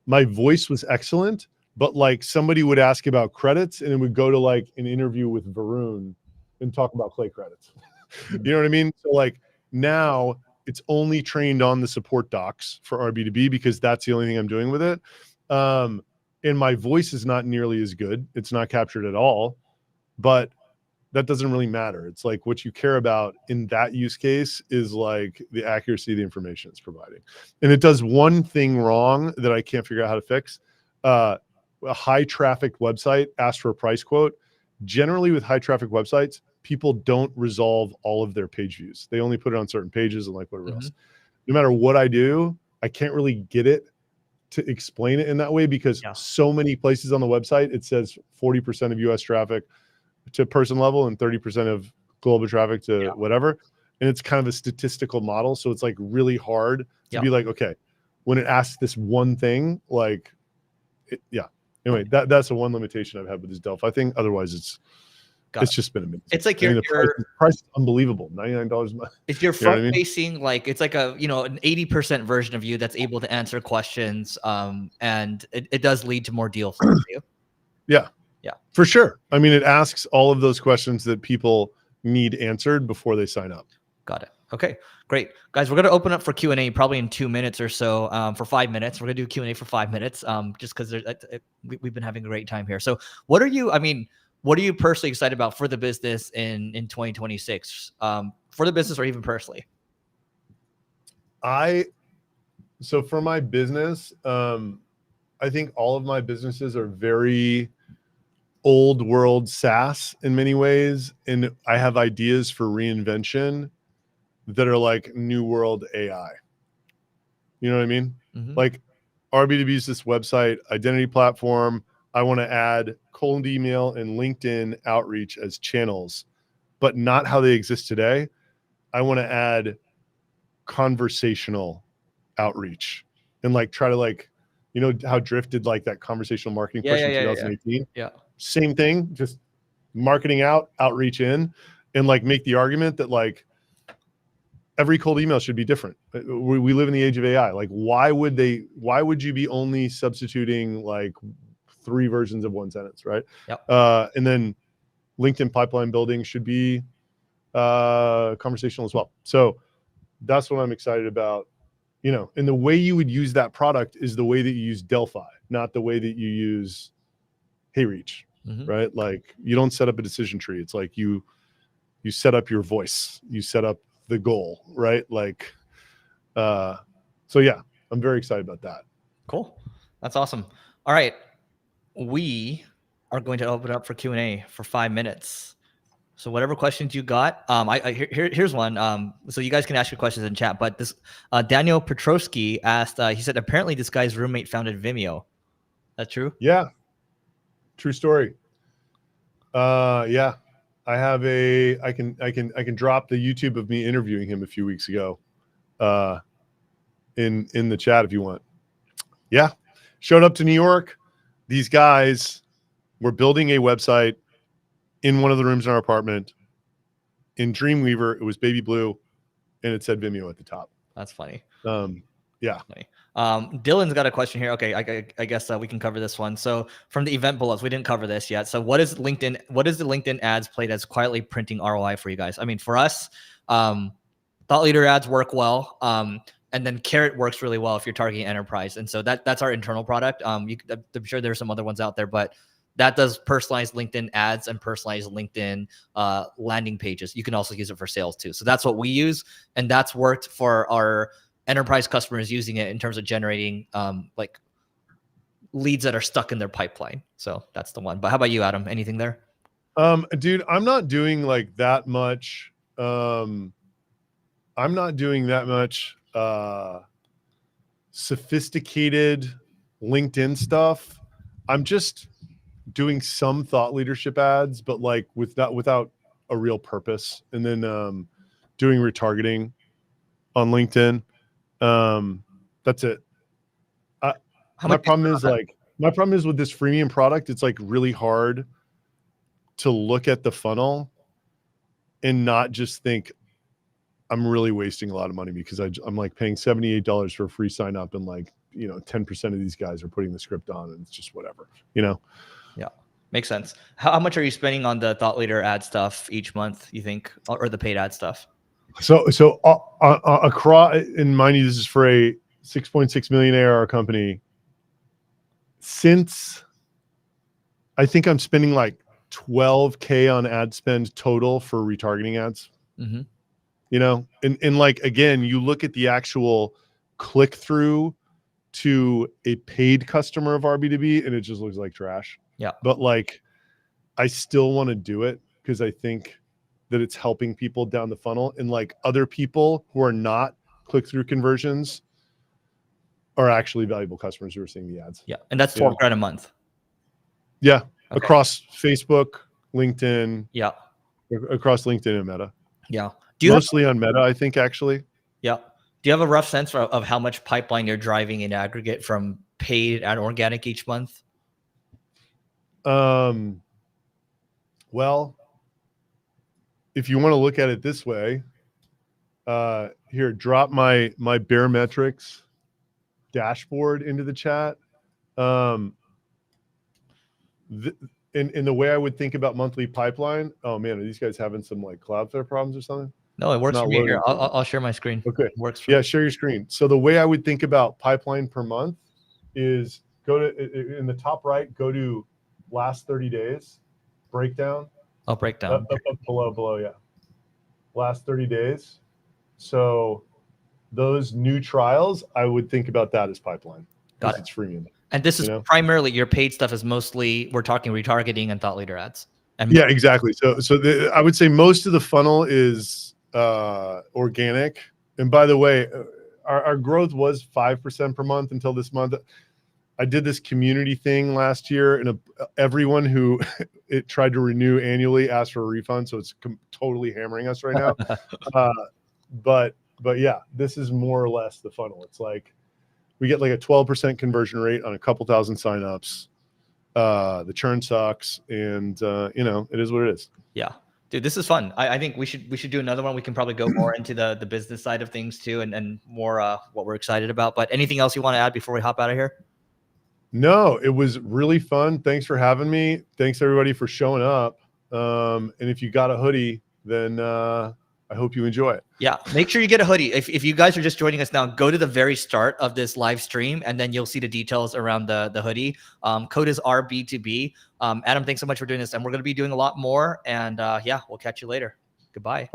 My voice was excellent, but like somebody would ask about credits and it would go to like an interview with Varun and talk about Clay credits. You know what I mean? So like now it's only trained on the support docs for our B2B because that's the only thing I'm doing with it. And my voice is not nearly as good. It's not captured at all, but that doesn't really matter. It's like what you care about in that use case is like the accuracy of the information it's providing. And it does one thing wrong that I can't figure out how to fix. A high traffic website asks for a price quote. Generally with high traffic websites, people don't resolve all of their page views. They only put it on certain pages and like whatever else. No matter what I do, I can't really get it to explain it in that way because so many places on the website, it says 40% of US traffic to person level and 30% of global traffic to whatever. And it's kind of a statistical model. So it's like really hard to be like, okay, when it asks this one thing, like, anyway, that's the one limitation I've had with this Delphi thing. Otherwise it's just been amazing. It's like the price is unbelievable. $99 a month. If you're front facing, like it's like an 80% version of you that's able to answer questions. And it does lead to more deal flow for you. Yeah, for sure. I mean, it asks all of those questions that people need answered before they sign up. Got it. Okay, great. Guys, we're going to open up for Q&A probably in 2 minutes or so, for 5 minutes. We're going to do Q&A for 5 minutes, just because we've been having a great time here. So what are you personally excited about for the business in 2026, for the business or even personally? So for my business, I think all of my businesses are very old world SaaS in many ways. And I have ideas for reinvention that are like new world AI. You know what I mean? Like RB2B is this website identity platform. I want to add cold email and LinkedIn outreach as channels, but not how they exist today. I want to add conversational outreach and like try to like, how Drift did like that conversational marketing push in 2018. Yeah. Same thing, just marketing out, outreach in, and like make the argument that like every cold email should be different. We live in the age of AI. Like, why would you be only substituting like 3 versions of one sentence, right? Yep. And then LinkedIn pipeline building should be conversational as well. So that's what I'm excited about. And the way you would use that product is the way that you use Delphi, not the way that you use HeyReach, right? Like, you don't set up a decision tree. It's like you set up your voice, you set up the goal, right? Like, so yeah, I'm very excited about that. Cool. That's awesome. All right. We are going to open up for Q&A for 5 minutes. So whatever questions you got, here's one. So you guys can ask your questions in chat, but this, Daniel Petrosky asked, he said, apparently this guy's roommate founded Vimeo. That true? Yeah. True story. Yeah. I have I can drop the YouTube of me interviewing him a few weeks ago, in the chat if you want. Yeah. Showed up to New York. These guys were building a website in one of the rooms in our apartment. In Dreamweaver, it was baby blue, and it said Vimeo at the top. That's funny. Yeah. Funny. Dylan's got a question here. Okay, I guess we can cover this one. So from the event bullets, we didn't cover this yet. So what is the LinkedIn ads played as quietly printing ROI for you guys? I mean, for us, thought leader ads work well. And then Carrot works really well if you're targeting enterprise. And so that's our internal product. I'm sure there's some other ones out there, but that does personalized LinkedIn ads and personalized LinkedIn landing pages. You can also use it for sales too. So that's what we use. And that's worked for our enterprise customers using it in terms of generating like leads that are stuck in their pipeline. So that's the one. But how about you, Adam? Anything there? Dude, I'm not doing like that much. I'm not doing that much sophisticated LinkedIn stuff. I'm just doing some thought leadership ads, but like without a real purpose. And then doing retargeting on LinkedIn. That's it. My problem is with this freemium product, it's like really hard to look at the funnel and not just think I'm really wasting a lot of money because I'm like paying $78 for a free sign up, and like, 10% of these guys are putting the script on, and it's just whatever, Yeah. Makes sense. How much are you spending on the thought leader ad stuff each month, you think, or the paid ad stuff? So across, and mind you, this is for a 6.6 million ARR company. Since I think I'm spending like $12K on ad spend total for retargeting ads. And like, again, you look at the actual click through to a paid customer of RB2B and it just looks like trash. Yeah. But like, I still want to do it because I think that it's helping people down the funnel, and like other people who are not click through conversions are actually valuable customers who are seeing the ads. Yeah. And that's $12 grand a month. Yeah. Okay. Across Facebook, LinkedIn. Yeah. Across LinkedIn and Meta. Yeah. Mostly on Meta, I think, actually. Yeah. Do you have a rough sense of how much pipeline you're driving in aggregate from paid and organic each month? Well, if you want to look at it this way, here, drop my Baremetrics dashboard into the chat. And the way I would think about monthly pipeline, oh man, are these guys having some like Cloudflare problems or something? No, it works for me here. I'll share my screen. Okay. It works for me. me. Share your screen. So the way I would think about pipeline per month is go to, in the top right, go to last 30 days, breakdown. I'll break down. Below, yeah. Last 30 days. So those new trials, I would think about that as pipeline. Got it. It's freemium. And this is primarily your paid stuff is mostly, we're talking retargeting and thought leader ads. And yeah, exactly. So I would say most of the funnel is organic. And by the way, our growth was 5% per month until this month. I did this community thing last year, and everyone who it tried to renew annually asked for a refund. So it's totally hammering us right now. But yeah, this is more or less the funnel. It's like we get like a 12% conversion rate on a couple thousand signups. The churn sucks, and it is what it is. Yeah. Dude, this is fun. I think we should do another one. We can probably go more into the business side of things too, and more what we're excited about. But anything else you want to add before we hop out of here? No, it was really fun. Thanks for having me. Thanks everybody for showing up. And if you got a hoodie, then I hope you enjoy it. Yeah, make sure you get a hoodie. If you guys are just joining us now, go to the very start of this live stream, and then you'll see the details around the hoodie. Code is RB2B. Adam, thanks so much for doing this, and we're going to be doing a lot more. And yeah, we'll catch you later. Goodbye.